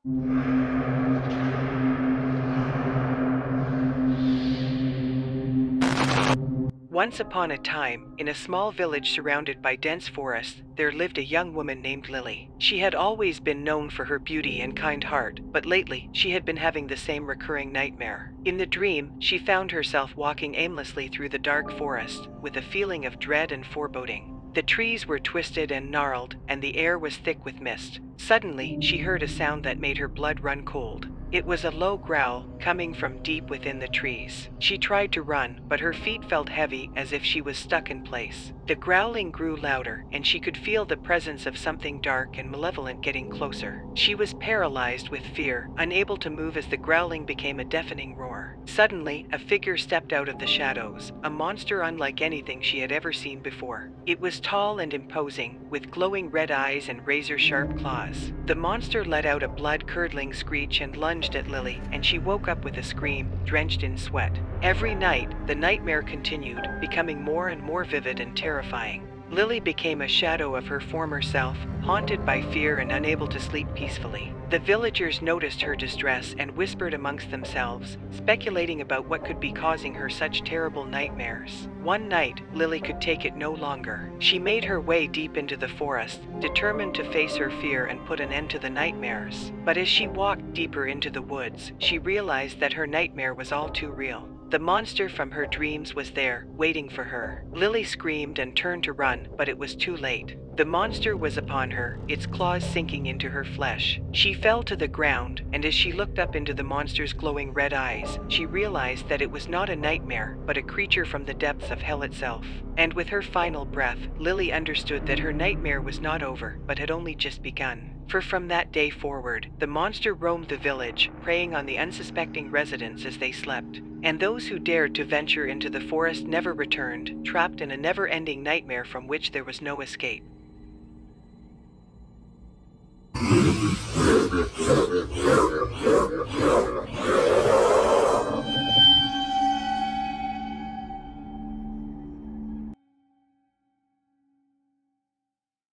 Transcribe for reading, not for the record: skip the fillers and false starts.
Once upon a time, in a small village surrounded by dense forests, there lived a young woman named Lily. She had always been known for her beauty and kind heart, but lately she had been having the same recurring nightmare. In the dream, she found herself walking aimlessly through the dark forest, with a feeling of dread and foreboding. The trees were twisted and gnarled, and the air was thick with mist. Suddenly, she heard a sound that made her blood run cold. It was a low growl, coming from deep within the trees. She tried to run, but her feet felt heavy as if she was stuck in place. The growling grew louder, and she could feel the presence of something dark and malevolent getting closer. She was paralyzed with fear, unable to move as the growling became a deafening roar. Suddenly, a figure stepped out of the shadows, a monster unlike anything she had ever seen before. It was tall and imposing, with glowing red eyes and razor-sharp claws. The monster let out a blood-curdling screech and lunged at Lily, and she woke up with a scream, drenched in sweat. Every night, the nightmare continued, becoming more and more vivid and terrifying. Lily became a shadow of her former self, haunted by fear and unable to sleep peacefully. The villagers noticed her distress and whispered amongst themselves, speculating about what could be causing her such terrible nightmares. One night, Lily could take it no longer. She made her way deep into the forest, determined to face her fear and put an end to the nightmares. But as she walked deeper into the woods, she realized that her nightmare was all too real. The monster from her dreams was there, waiting for her. Lily screamed and turned to run, but it was too late. The monster was upon her, its claws sinking into her flesh. She fell to the ground, and as she looked up into the monster's glowing red eyes, she realized that it was not a nightmare, but a creature from the depths of hell itself. And with her final breath, Lily understood that her nightmare was not over, but had only just begun. For from that day forward, the monster roamed the village, preying on the unsuspecting residents as they slept. And those who dared to venture into the forest never returned, trapped in a never-ending nightmare from which there was no escape.